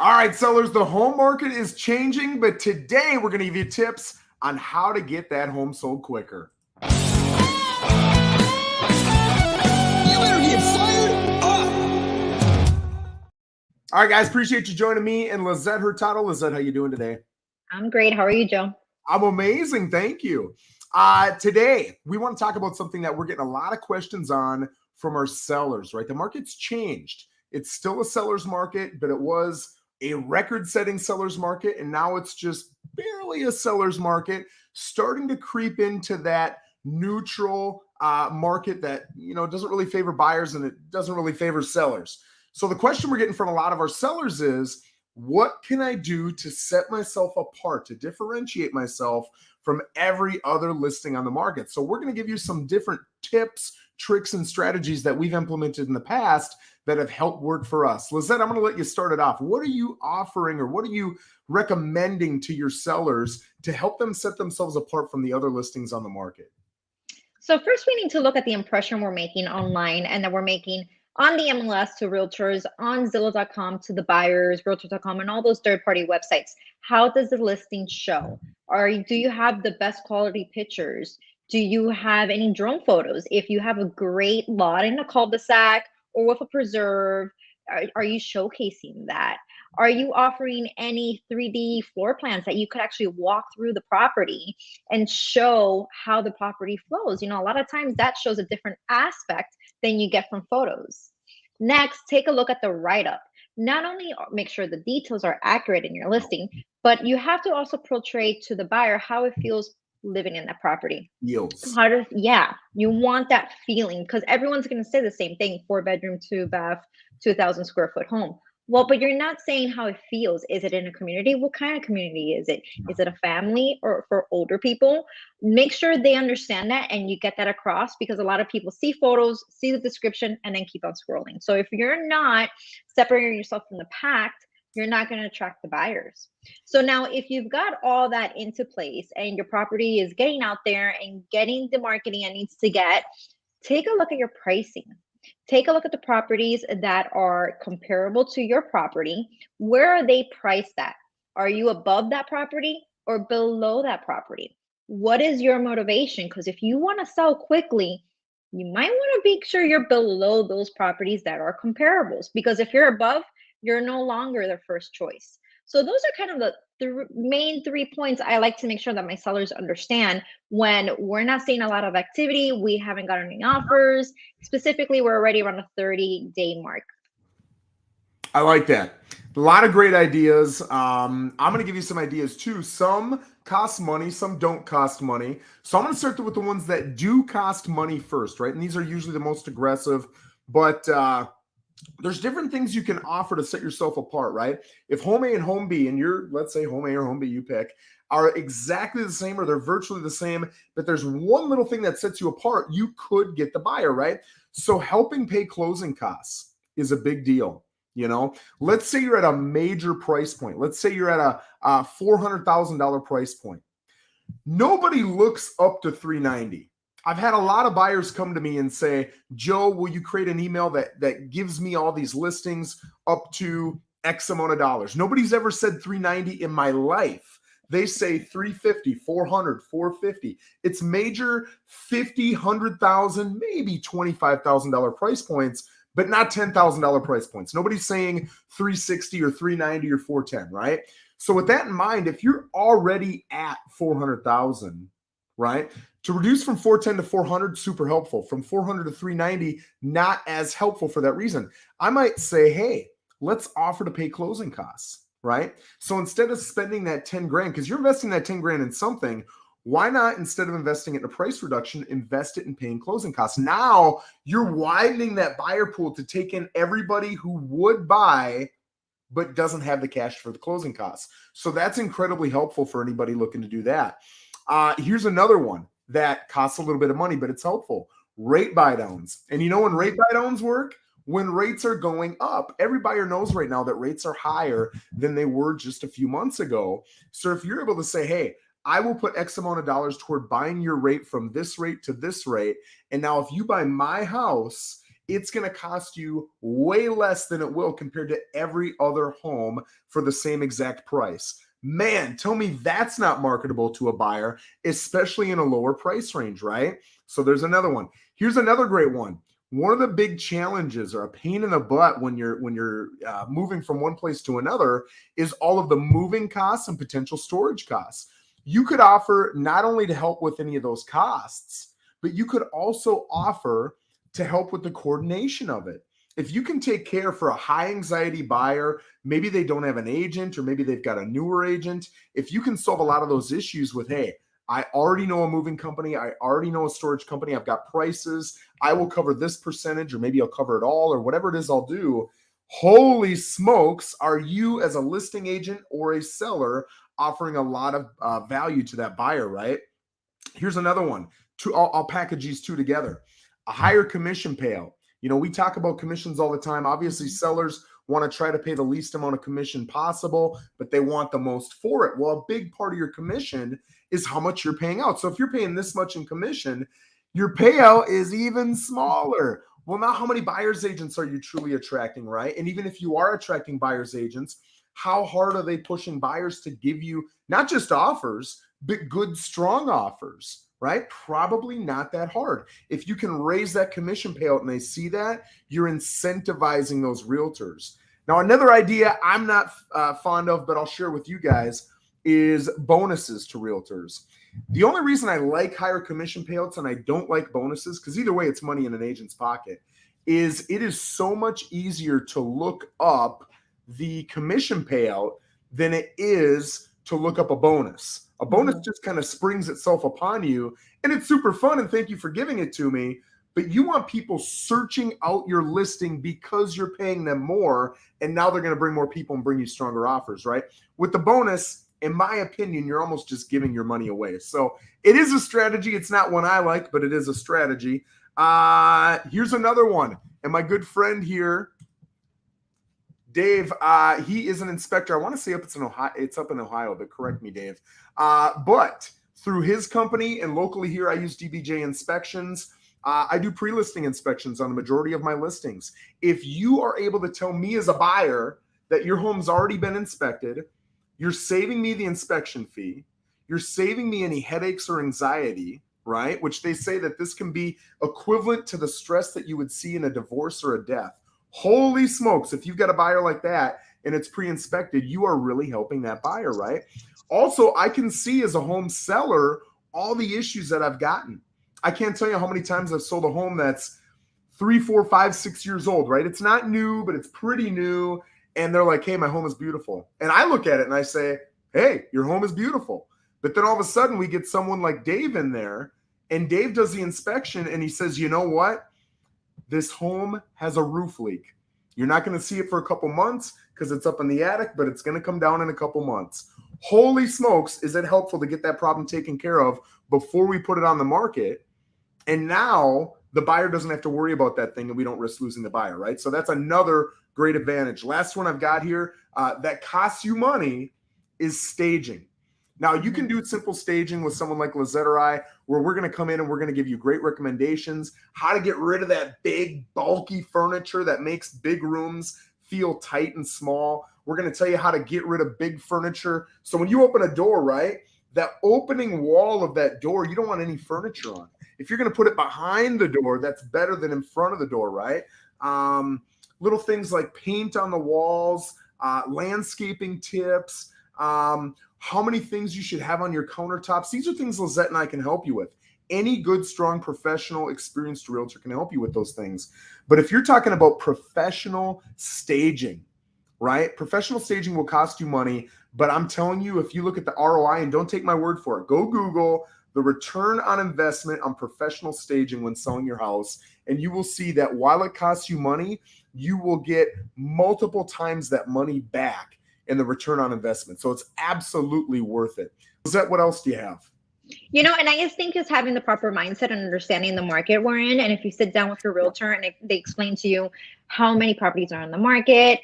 All right, sellers, the home market is changing, but today we're going to give you tips on how to get that home sold quicker. You better get fired up. All right, guys, appreciate you joining me and Lissette Hurtado. Lissette, how you doing today? I'm great. How are you, Joe? I'm amazing. Thank you. Today, we want to talk about something that we're getting a lot of questions on from our sellers, right? The market's changed. It's still a seller's market, but it was a record-setting seller's market, and now it's just barely a seller's market, starting to creep into that neutral market that, doesn't really favor buyers and it doesn't really favor sellers. So the question we're getting from a lot of our sellers is, what can I do to set myself apart, to differentiate myself from every other listing on the market? So we're going to give you some different tips, tricks, and strategies that we've implemented in the past that have helped work for us. Lissette, I'm going to let you start it off. What are you offering or what are you recommending to your sellers to help them set themselves apart from the other listings on the market? So first, we need to look at the impression we're making online and that we're making on the MLS to realtors, on Zillow.com to the buyers, realtor.com, and all those third-party websites. How does the listing show? Do you have the best quality pictures? Do you have any drone photos? If you have a great lot in a cul-de-sac or with a preserve, are you showcasing that? Are you offering any 3D floor plans that you could actually walk through the property and show how the property flows? A lot of times that shows a different aspect than you get from photos. Next, take a look at the write-up. Not only make sure the details are accurate in your listing, but you have to also portray to the buyer how it feels living in that property. Yields. You want that feeling, because everyone's going to say the same thing: 4-bedroom, 2-bath, 2,000 square foot home. Well, but you're not saying how it feels. Is it in a community? What kind of community is it? Is it a family or for older people? Make sure they understand that and you get that across, because a lot of people see photos, see the description, and then keep on scrolling. So if you're not separating yourself from the pack, you're not going to attract the buyers. So now if you've got all that into place and your property is getting out there and getting the marketing it needs to get, take a look at your pricing. Take a look at the properties that are comparable to your property. Where are they priced at? Are you above that property or below that property? What is your motivation? Because if you want to sell quickly, you might want to make sure you're below those properties that are comparables, because if you're above, you're no longer their first choice. So those are kind of the main 3 points I like to make sure that my sellers understand when we're not seeing a lot of activity, we haven't got any offers. Specifically, we're already around a 30-day mark. I like that. A lot of great ideas. I'm going to give you some ideas too. Some cost money, some don't cost money. So I'm going to start with the ones that do cost money first, right? And these are usually the most aggressive, but there's different things you can offer to set yourself apart, right? If home A and home B, and let's say home A or home B, you pick, are exactly the same or they're virtually the same, but there's one little thing that sets you apart, you could get the buyer, right? So helping pay closing costs is a big deal. Let's say you're at a major price point. Let's say you're at a $400,000 price point. Nobody looks up to $390,000. I've had a lot of buyers come to me and say, Joe, will you create an email that gives me all these listings up to X amount of dollars? Nobody's ever said $390,000 in my life. They say $350,000, $400,000, $450,000. It's major $50,000, $100,000, maybe $25,000 price points, but not $10,000 price points. Nobody's saying $360,000 or $390,000 or $410,000, right? So with that in mind, if you're already at $400,000, right? To reduce from 410 to 400, super helpful. From 400 to 390, not as helpful for that reason. I might say, hey, let's offer to pay closing costs, right? So instead of spending that 10 grand, because you're investing that 10 grand in something, why not, instead of investing it in a price reduction, invest it in paying closing costs? Now you're widening that buyer pool to take in everybody who would buy but doesn't have the cash for the closing costs. So that's incredibly helpful for anybody looking to do that. Here's another one that costs a little bit of money, but it's helpful. Rate buy downs. And when rate buy downs work? When rates are going up. Every buyer knows right now that rates are higher than they were just a few months ago. So if you're able to say, hey, I will put X amount of dollars toward buying your rate from this rate to this rate. And now if you buy my house it's going to cost you way less than it will compared to every other home for the same exact price. Man, tell me that's not marketable to a buyer, especially in a lower price range, right? So there's another one. Here's another great one. One of the big challenges or a pain in the butt when you're moving from one place to another is all of the moving costs and potential storage costs. You could offer not only to help with any of those costs, but you could also offer to help with the coordination of it. If you can take care for a high anxiety buyer, maybe they don't have an agent or maybe they've got a newer agent. If you can solve a lot of those issues with, hey, I already know a moving company, I already know a storage company, I've got prices, I will cover this percentage, or maybe I'll cover it all, or whatever it is I'll do. Holy smokes, are you as a listing agent or a seller offering a lot of value to that buyer, right? Here's another one. I'll package these two together. A higher commission payout. You know, we talk about commissions all the time. Obviously, sellers want to try to pay the least amount of commission possible, but they want the most for it. Well, a big part of your commission is how much you're paying out. So if you're paying this much in commission, your payout is even smaller. Well, now how many buyer's agents are you truly attracting, right? And even if you are attracting buyer's agents, how hard are they pushing buyers to give you not just offers, but good, strong offers? Right? Probably not that hard. If you can raise that commission payout and they see that, you're incentivizing those realtors. Now, another idea I'm not fond of, but I'll share with you guys, is bonuses to realtors. The only reason I like higher commission payouts and I don't like bonuses, because either way it's money in an agent's pocket, is it is so much easier to look up the commission payout than it is to look up a bonus. A bonus just kind of springs itself upon you, and it's super fun, and thank you for giving it to me. But you want people searching out your listing because you're paying them more, and now they're going to bring more people and bring you stronger offers, right? With the bonus, in my opinion, you're almost just giving your money away. So it is a strategy. It's not one I like, but it is a strategy. Here's another one. And my good friend here, Dave, he is an inspector. I want to say it's up in Ohio, but correct me, Dave. But through his company and locally here, I use DBJ Inspections. I do pre-listing inspections on the majority of my listings. If you are able to tell me as a buyer that your home's already been inspected, you're saving me the inspection fee, you're saving me any headaches or anxiety, right? Which they say that this can be equivalent to the stress that you would see in a divorce or a death. Holy smokes, if you've got a buyer like that and it's pre-inspected, you are really helping that buyer, right? Also, I can see as a home seller all the issues that I've gotten. I can't tell you how many times I've sold a home that's 3, 4, 5, 6 years old, right? It's not new, but it's pretty new. And they're like, hey, my home is beautiful. And I look at it and I say, hey, your home is beautiful. But then all of a sudden we get someone like Dave in there, and Dave does the inspection and he says, you know what? This home has a roof leak. You're not going to see it for a couple months because it's up in the attic, but it's going to come down in a couple months. Holy smokes, is it helpful to get that problem taken care of before we put it on the market? And now the buyer doesn't have to worry about that thing and we don't risk losing the buyer, right? So that's another great advantage. Last one I've got here that costs you money is staging. Now, you can do simple staging with someone like Lissette or I, where we're going to come in and we're going to give you great recommendations, how to get rid of that big, bulky furniture that makes big rooms feel tight and small. We're going to tell you how to get rid of big furniture. So when you open a door, right, that opening wall of that door, you don't want any furniture on. If you're going to put it behind the door, that's better than in front of the door, right? Little things like paint on the walls, landscaping tips, how many things you should have on your countertops. These are things Lissette and I can help you with. Any good, strong, professional, experienced realtor can help you with those things. But if you're talking about professional staging, right? Professional staging will cost you money, but I'm telling you, if you look at the ROI, and don't take my word for it, go Google the return on investment on professional staging when selling your house, and you will see that while it costs you money, you will get multiple times that money back in the return on investment. So it's absolutely worth it. Lissette, what else do you have? You know, and I just think just having the proper mindset and understanding the market we're in. And if you sit down with your realtor and they explain to you how many properties are on the market,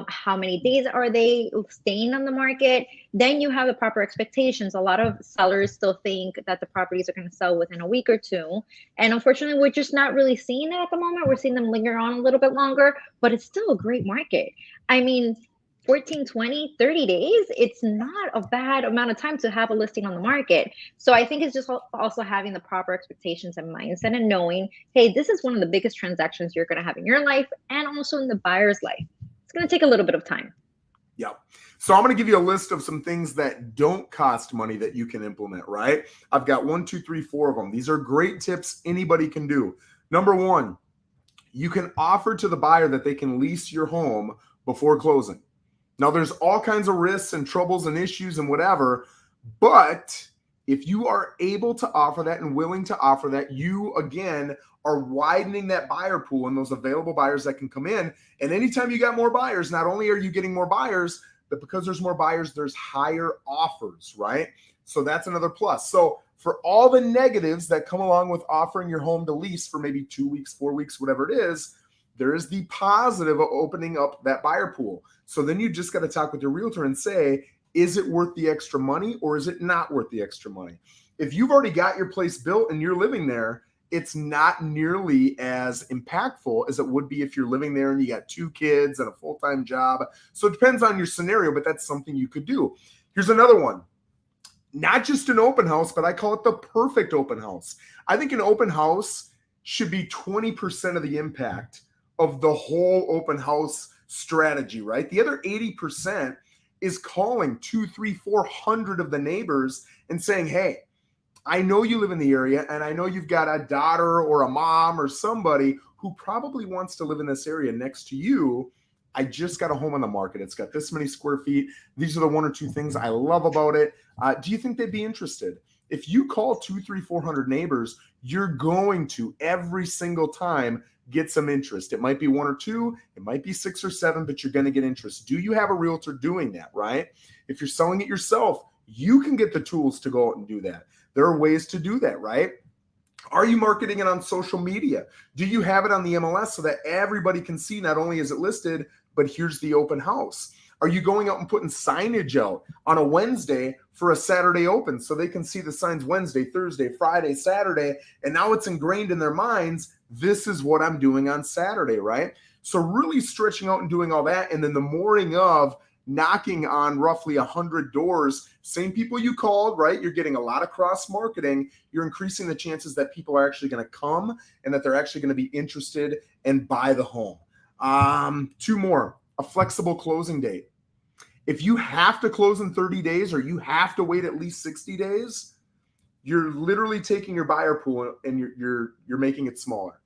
how many days are they staying on the market. Then you have the proper expectations. A lot of sellers still think that the properties are going to sell within a week or two. And unfortunately, we're just not really seeing it at the moment. We're seeing them linger on a little bit longer, but it's still a great market. I mean, 14, 20, 30 days, it's not a bad amount of time to have a listing on the market. So I think it's just also having the proper expectations and mindset and knowing, hey, this is one of the biggest transactions you're going to have in your life and also in the buyer's life. It's going to take a little bit of time. Yeah. So I'm going to give you a list of some things that don't cost money that you can implement, right? I've got 1, 2, 3, 4 of them. These are great tips anybody can do. Number one, you can offer to the buyer that they can lease your home before closing. Now, there's all kinds of risks and troubles and issues and whatever, but if you are able to offer that and willing to offer that, you, again, are widening that buyer pool and those available buyers that can come in. And anytime you got more buyers, not only are you getting more buyers, but because there's more buyers, there's higher offers, right? So that's another plus. So for all the negatives that come along with offering your home to lease for maybe 2 weeks, 4 weeks, whatever it is, there is the positive of opening up that buyer pool. So then you just got to talk with your realtor and say, is it worth the extra money or is it not worth the extra money? If you've already got your place built and you're living there, it's not nearly as impactful as it would be if you're living there and you got 2 kids and a full-time job. So it depends on your scenario, but that's something you could do. Here's another one. Not just an open house, but I call it the perfect open house. I think an open house should be 20% of the impact of the whole open house strategy, right? The other 80% is calling 200, 300, 400 of the neighbors and saying, hey, I know you live in the area and I know you've got a daughter or a mom or somebody who probably wants to live in this area next to you. I just got a home on the market. It's got this many square feet. These are the 1 or 2 things I love about it. Do you think they'd be interested? If you call 200, 300, 400 neighbors, you're going to every single time get some interest. It might be 1 or 2, it might be 6 or 7, but you're going to get interest. Do you have a realtor doing that, right? If you're selling it yourself, you can get the tools to go out and do that. There are ways to do that, right? Are you marketing it on social media? Do you have it on the MLS so that everybody can see not only is it listed, but here's the open house? Are you going out and putting signage out on a Wednesday for a Saturday open so they can see the signs Wednesday, Thursday, Friday, Saturday, and now it's ingrained in their minds, this is what I'm doing on Saturday, right? So really stretching out and doing all that, and then the morning of knocking on roughly 100 doors, same people you called, right? You're getting a lot of cross marketing. You're increasing the chances that people are actually going to come and that they're actually going to be interested and buy the home. 2 more, a flexible closing date. If you have to close in 30 days or you have to wait at least 60 days, you're literally taking your buyer pool and you're making it smaller.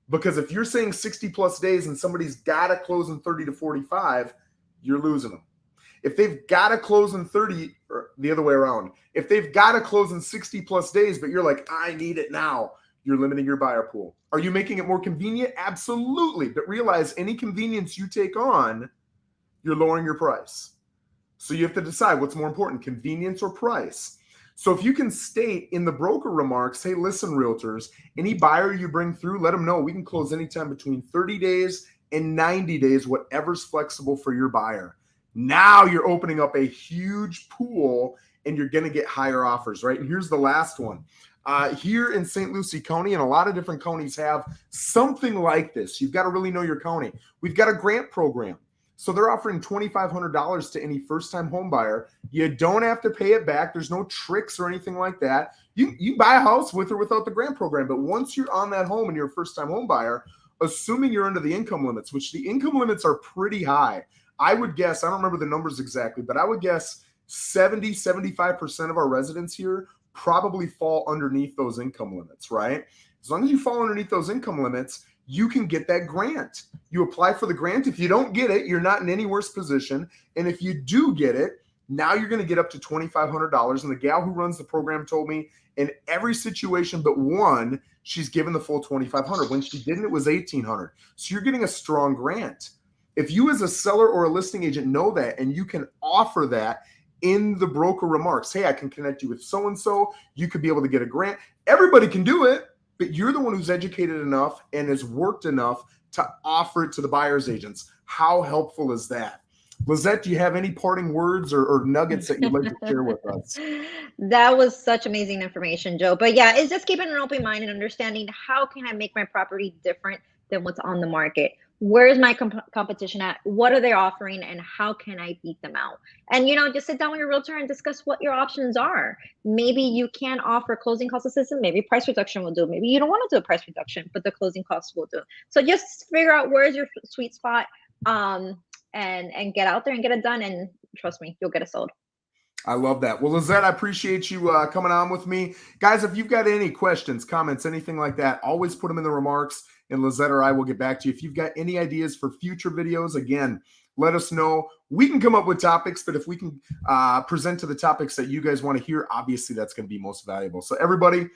Because if you're saying 60 plus days and somebody's got to close in 30 to 45, you're losing them. If they've got to close in 30, or the other way around, if they've got to close in 60 plus days, but you're like, I need it now, you're limiting your buyer pool. Are you making it more convenient? Absolutely. But realize any convenience you take on, you're lowering your price. So you have to decide what's more important, convenience or price. So if you can state in the broker remarks, hey, listen, realtors, any buyer you bring through, let them know we can close anytime between 30 days and 90 days, whatever's flexible for your buyer. Now you're opening up a huge pool and you're going to get higher offers, right? And here's the last one. Here in St. Lucie County, and a lot of different counties have something like this. You've got to really know your county. We've got a grant program. So they're offering $2,500 to any first-time home buyer. You don't have to pay it back. There's no tricks or anything like that. You buy a house with or without the grant program. But once you're on that home and you're a first-time home buyer, assuming you're under the income limits, which the income limits are pretty high, I would guess, I don't remember the numbers exactly, but I would guess 70, 75% of our residents here probably fall underneath those income limits, right? As long as you fall underneath those income limits, you can get that grant. You apply for the grant. If you don't get it, you're not in any worse position. And if you do get it, now you're going to get up to $2,500. And the gal who runs the program told me in every situation but one, she's given the full $2,500. When she didn't, it was $1,800. So you're getting a strong grant. If you as a seller or a listing agent know that and you can offer that in the broker remarks, hey, I can connect you with so-and-so, you could be able to get a grant. Everybody can do it, but you're the one who's educated enough and has worked enough to offer it to the buyer's agents. How helpful is that? Lissette, do you have any parting words or nuggets that you'd like to share with us? That was such amazing information, Joe. But yeah, it's just keeping an open mind and understanding how can I make my property different than what's on the market? Where's my competition at? What are they offering and how can I beat them out? And, just sit down with your realtor and discuss what your options are. Maybe you can offer closing cost assistance. Maybe price reduction will do. Maybe you don't want to do a price reduction, but the closing costs will do. So just figure out where's your sweet spot, and get out there and get it done. And trust me, you'll get it sold. I love that. Well, Lissette, I appreciate you coming on with me. Guys, if you've got any questions, comments, anything like that, always put them in the remarks, and Lissette or I will get back to you. If you've got any ideas for future videos, again, let us know. We can come up with topics, but if we can present to the topics that you guys want to hear, obviously that's going to be most valuable. So everybody,